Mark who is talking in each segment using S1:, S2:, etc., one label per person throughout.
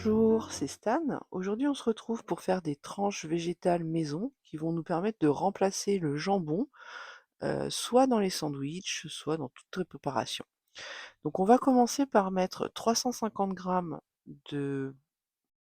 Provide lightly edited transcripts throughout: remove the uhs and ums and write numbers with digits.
S1: Bonjour, c'est Stan. Aujourd'hui, on se retrouve pour faire des tranches végétales maison qui vont nous permettre de remplacer le jambon, soit dans les sandwichs, soit dans toute préparation. Donc, on va commencer par mettre 350 grammes de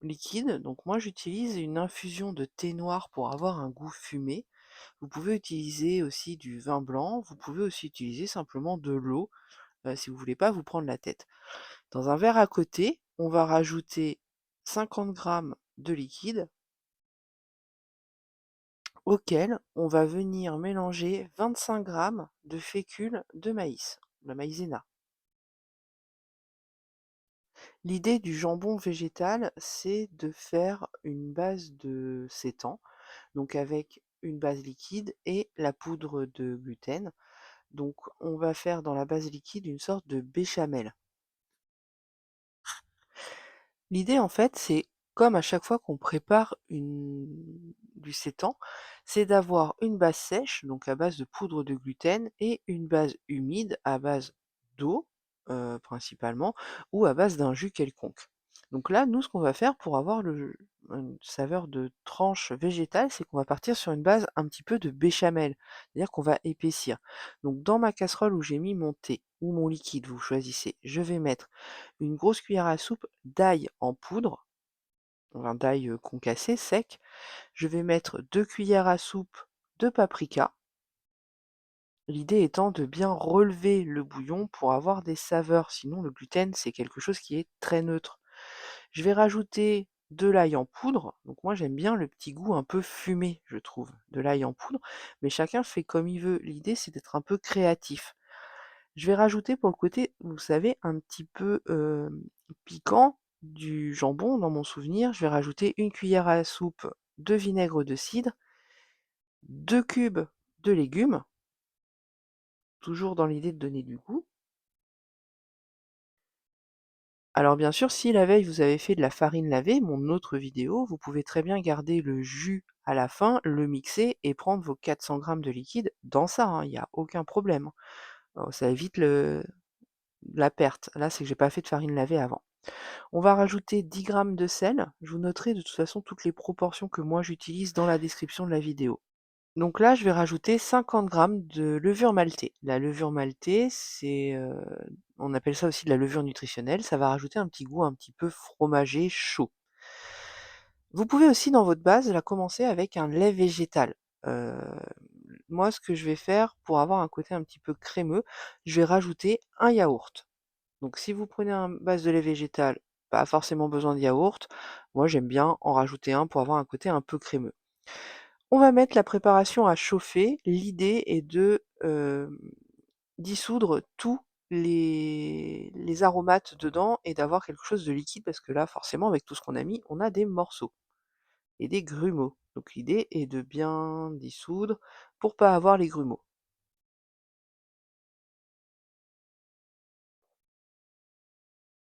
S1: liquide. Donc, moi, j'utilise une infusion de thé noir pour avoir un goût fumé. Vous pouvez utiliser aussi du vin blanc. Vous pouvez aussi utiliser simplement de l'eau si vous voulez pas vous prendre la tête. Dans un verre à côté, on va rajouter 50 grammes de liquide auquel on va venir mélanger 25 grammes de fécule de maïs, la maïzena. L'idée du jambon végétal, c'est de faire une base de sétan, donc avec une base liquide et la poudre de gluten. Donc on va faire dans la base liquide une sorte de béchamel. L'idée, en fait, c'est comme à chaque fois qu'on prépare du sétan, c'est d'avoir une base sèche, donc à base de poudre de gluten, et une base humide à base d'eau, principalement, ou à base d'un jus quelconque. Donc là, nous, ce qu'on va faire pour avoir une saveur de tranche végétale, c'est qu'on va partir sur une base un petit peu de béchamel, c'est-à-dire qu'on va épaissir. Donc dans ma casserole où j'ai mis mon thé ou mon liquide, vous choisissez, je vais mettre une grosse cuillère à soupe d'ail en poudre, un d'ail concassé, sec. Je vais mettre 2 cuillères à soupe de paprika. L'idée étant de bien relever le bouillon pour avoir des saveurs, sinon le gluten c'est quelque chose qui est très neutre. Je vais rajouter de l'ail en poudre, donc moi j'aime bien le petit goût un peu fumé, je trouve, de l'ail en poudre, mais chacun fait comme il veut. L'idée c'est d'être un peu créatif. Je vais rajouter pour le côté, vous savez, un petit peu, piquant du jambon dans mon souvenir, je vais rajouter 1 cuillère à soupe de vinaigre de cidre, 2 cubes de légumes, toujours dans l'idée de donner du goût. Alors bien sûr, si la veille vous avez fait de la farine lavée, mon autre vidéo, vous pouvez très bien garder le jus à la fin, le mixer et prendre vos 400 grammes de liquide dans ça, hein, il y a aucun problème. Ça évite la perte. Là, c'est que j'ai pas fait de farine lavée avant. On va rajouter 10 grammes de sel. Je vous noterai de toute façon toutes les proportions que moi j'utilise dans la description de la vidéo. Donc là, je vais rajouter 50 grammes de levure maltée. La levure maltée, on appelle ça aussi de la levure nutritionnelle. Ça va rajouter un petit goût un petit peu fromager chaud. Vous pouvez aussi dans votre base la commencer avec un lait végétal. Heu, Moi, ce que je vais faire pour avoir un côté un petit peu crémeux, je vais rajouter un yaourt. Donc si vous prenez un base de lait végétal, pas forcément besoin de yaourt. Moi, j'aime bien en rajouter un pour avoir un côté un peu crémeux. On va mettre la préparation à chauffer. L'idée est de, dissoudre tous les aromates dedans et d'avoir quelque chose de liquide parce que là, forcément, avec tout ce qu'on a mis, on a des morceaux et des grumeaux. Donc l'idée est de bien dissoudre pour pas avoir les grumeaux.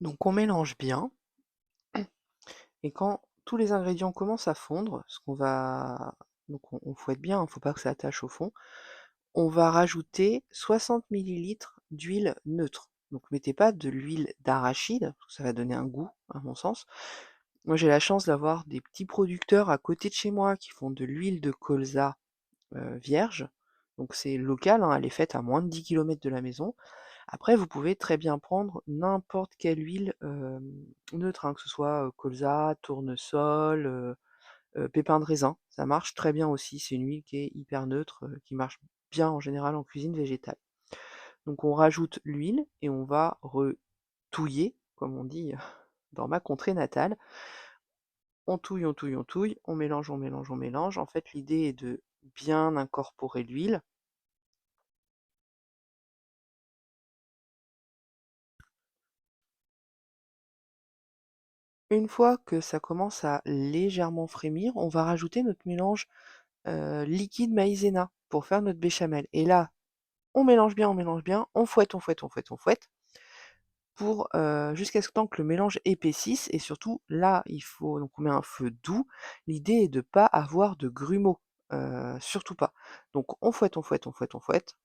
S1: Donc on mélange bien. Et quand tous les ingrédients commencent à fondre, ce qu'on va donc on fouette bien, il ne faut pas que ça attache au fond. On va rajouter 60 millilitres d'huile neutre. Donc mettez pas de l'huile d'arachide, parce que ça va donner un goût, à mon sens. Moi, j'ai la chance d'avoir des petits producteurs à côté de chez moi qui font de l'huile de colza, vierge. Donc c'est local, hein, elle est faite à moins de 10 kilomètres de la maison. Après, vous pouvez très bien prendre n'importe quelle huile, neutre, hein, que ce soit, colza, tournesol, pépins de raisin. Ça marche très bien aussi, c'est une huile qui est hyper neutre, qui marche bien en général en cuisine végétale. Donc on rajoute l'huile et on va retouiller, comme on dit dans ma contrée natale. On touille, on touille, on touille, on mélange, on mélange, on mélange. En fait, l'idée est de bien incorporer l'huile. Une fois que ça commence à légèrement frémir, on va rajouter notre mélange, liquide maïzena pour faire notre béchamel et là, on mélange bien, on fouette, on fouette, on fouette, on fouette pour, jusqu'à ce temps que le mélange épaississe et surtout là, il faut donc on met un feu doux. L'idée est de pas avoir de grumeaux, surtout pas. Donc on fouette, on fouette, on fouette, on fouette.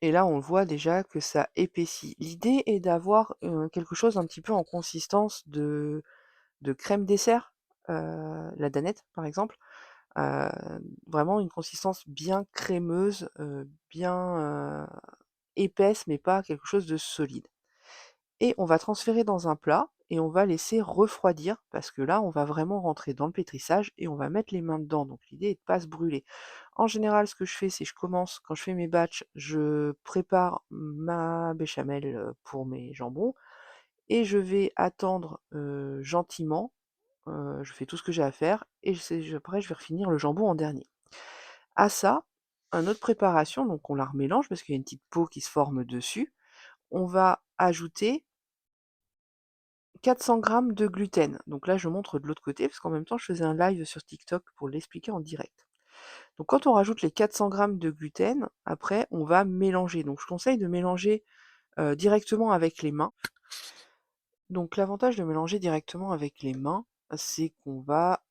S1: et là, on voit déjà que ça épaissit. L'idée est d'avoir, quelque chose un petit peu en consistance de crème dessert, la Danette, par exemple. Heu, Vraiment une consistance bien crémeuse, bien, épaisse, mais pas quelque chose de solide. Et on va transférer dans un plat et on va laisser refroidir parce que là, on va vraiment rentrer dans le pétrissage et on va mettre les mains dedans. Donc l'idée est de pas se brûler. En général, ce que je fais, c'est je commence quand je fais mes batchs, je prépare ma béchamel, pour mes jambons et je vais attendre, gentiment, je fais tout ce que j'ai à faire et après je vais refinir le jambon en dernier. À ça, une autre préparation, donc on la remélange parce qu'il y a une petite peau qui se forme dessus. On va ajouter 400 grammes de gluten. Donc là, je montre de l'autre côté parce qu'en même temps, je faisais un live sur TikTok pour l'expliquer en direct. Donc quand on rajoute les 400 grammes de gluten, après, on va mélanger. Donc je conseille de mélanger directement avec les mains. Donc l'avantage de mélanger directement avec les mains, c'est qu'on va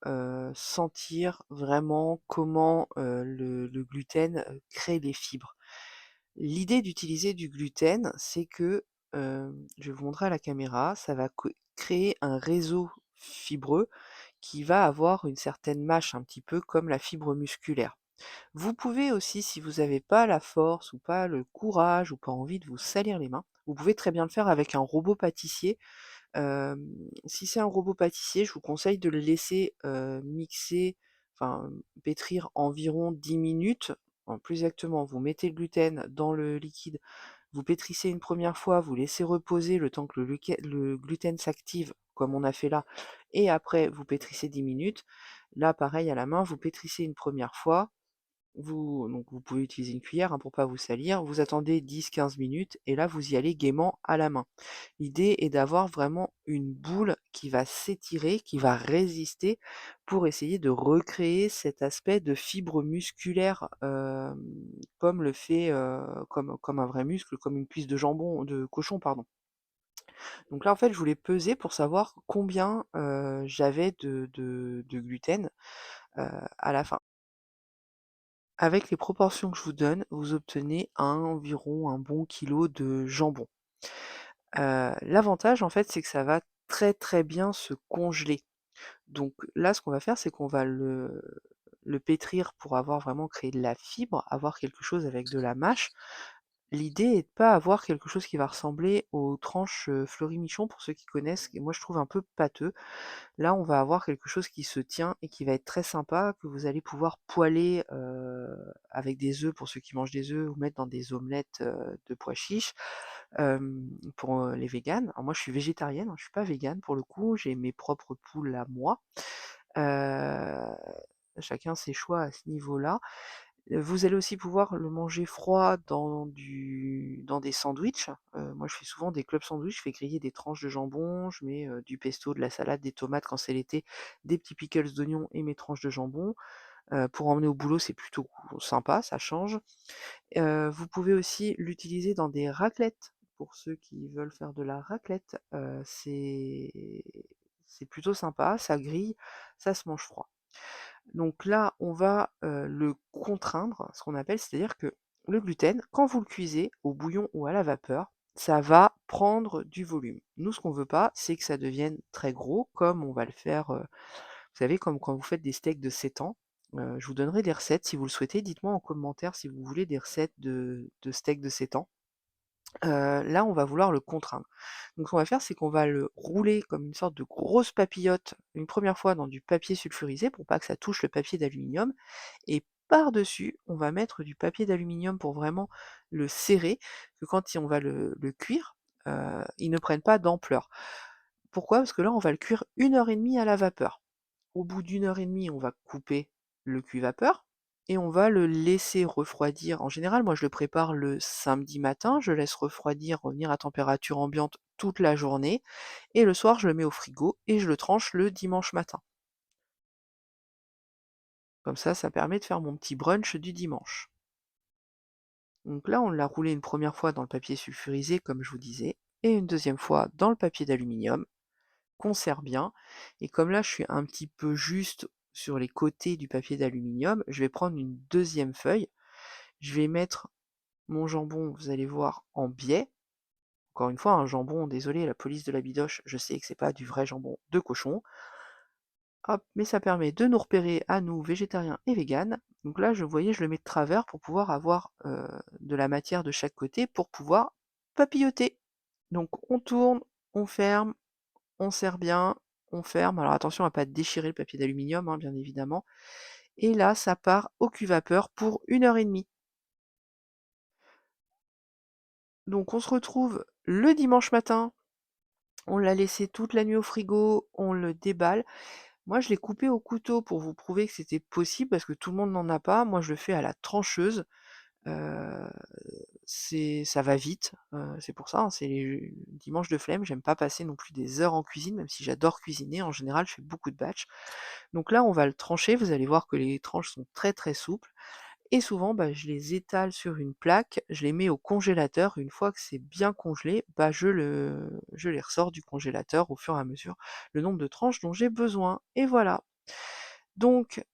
S1: sentir vraiment comment le gluten crée les fibres. L'idée d'utiliser du gluten, c'est que, je vais vous montrer à la caméra, ça va créer un réseau fibreux qui va avoir une certaine mâche, un petit peu comme la fibre musculaire. Vous pouvez aussi, si vous n'avez pas la force ou pas le courage ou pas envie de vous salir les mains, vous pouvez très bien le faire avec un robot pâtissier. Si c'est un robot pâtissier, je vous conseille de le laisser, mixer, enfin, pétrir environ 10 minutes. Plus exactement, vous mettez le gluten dans le liquide, vous pétrissez une première fois, vous laissez reposer le temps que le gluten s'active, comme on a fait là, et après vous pétrissez 10 minutes. Là, pareil à la main, vous pétrissez une première fois, vous pouvez utiliser une cuillère, hein, pour pas vous salir, vous attendez 10-15 minutes et là vous y allez gaiement à la main. L'idée est d'avoir vraiment une boule qui va s'étirer, qui va résister pour essayer de recréer cet aspect de fibre musculaire, comme le fait, comme un vrai muscle, comme une cuisse de cochon, pardon. Donc là, en fait, je voulais peser pour savoir combien, j'avais de gluten, à la fin. Avec les proportions que je vous donne, vous obtenez environ un bon kilo de jambon. L'avantage, en fait, c'est que ça va très, très bien se congeler. Donc là, ce qu'on va faire, c'est qu'on va le pétrir pour avoir vraiment créé de la fibre, avoir quelque chose avec de la mâche. L'idée est de pas avoir quelque chose qui va ressembler aux tranches, Fleury-Michon pour ceux qui connaissent, et moi je trouve un peu pâteux. Là, on va avoir quelque chose qui se tient et qui va être très sympa, que vous allez pouvoir poêler, avec des œufs pour ceux qui mangent des œufs ou mettre dans des omelettes, de pois chiches, pour, les véganes. Alors moi, je suis végétarienne, hein, je suis pas végane pour le coup, j'ai mes propres poules à moi. Heu, Chacun ses choix à ce niveau-là. Vous allez aussi pouvoir le manger froid dans des sandwichs. Moi, je fais souvent des clubs sandwich, je fais griller des tranches de jambon, je mets, du pesto, de la salade, des tomates quand c'est l'été, des petits pickles d'oignons et mes tranches de jambon. Pour emmener au boulot, c'est plutôt sympa, ça change. Vous pouvez aussi l'utiliser dans des raclettes, pour ceux qui veulent faire de la raclette. C'est plutôt sympa, ça grille, ça se mange froid. Donc là, on va, le contraindre, ce qu'on appelle, c'est-à-dire que le gluten, quand vous le cuisez au bouillon ou à la vapeur, ça va prendre du volume. Nous, ce qu'on veut pas, c'est que ça devienne très gros, comme on va le faire, vous savez, comme quand vous faites des steaks de sétan. Je vous donnerai des recettes si vous le souhaitez. Dites-moi en commentaire si vous voulez des recettes de steaks de sétan. Là, on va vouloir le contraindre. Donc ce qu'on va faire, c'est qu'on va le rouler comme une sorte de grosse papillote, une première fois dans du papier sulfurisé pour pas que ça touche le papier d'aluminium, et par-dessus, on va mettre du papier d'aluminium pour vraiment le serrer, que quand on va le cuire, il ne prenne pas d'ampleur. Pourquoi? Parce que là, on va le cuire 1 heure et demie à la vapeur. Au bout d'1 heure et demie, on va couper le cuit-vapeur et on va le laisser refroidir. En général, moi, je le prépare le samedi matin, je laisse refroidir, revenir à température ambiante toute la journée et le soir, je le mets au frigo et je le tranche le dimanche matin. Comme ça permet de faire mon petit brunch du dimanche. Donc là, on l'a roulé une première fois dans le papier sulfurisé, comme je vous disais, et une deuxième fois dans le papier d'aluminium, qu'on serre bien. Et comme là, je suis un petit peu juste sur les côtés du papier d'aluminium, je vais prendre une deuxième feuille, je vais mettre Mon jambon, vous allez voir, en biais. Encore une fois, un jambon, désolé, la police de la bidoche, je sais que c'est pas du vrai jambon de cochon. Hop, mais ça permet de nous repérer à nous, végétariens et véganes. Donc là, vous voyez, je le mets de travers pour pouvoir avoir, de la matière de chaque côté pour pouvoir papilloter. Donc on tourne, on ferme, on serre bien, on ferme. Alors attention à pas déchirer le papier d'aluminium, hein, bien évidemment. Et là, ça part au cuve-vapeur pour 1 heure et demie. Donc on se retrouve le dimanche matin, on l'a laissé toute la nuit au frigo, on le déballe. Moi, je l'ai coupé au couteau pour vous prouver que c'était possible parce que tout le monde n'en a pas. Moi, je le fais à la trancheuse, heu, ça va vite, c'est pour ça, hein, c'est les dimanches de flemme. J'aime pas passer non plus des heures en cuisine, même si j'adore cuisiner. En général, je fais beaucoup de batch. Donc là, on va le trancher, vous allez voir que les tranches sont très, très souples. Et souvent, bah, je les étale sur une plaque, je les mets au congélateur. Une fois que c'est bien congelé, bah, je les ressors du congélateur au fur et à mesure, le nombre de tranches dont j'ai besoin et voilà. Donc,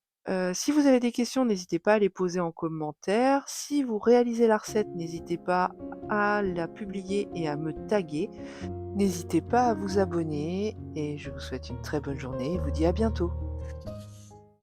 S1: si vous avez des questions, n'hésitez pas à les poser en commentaire. Si vous réalisez la recette, n'hésitez pas à la publier et à me taguer. N'hésitez pas à vous abonner et je vous souhaite une très bonne journée et vous dis à bientôt.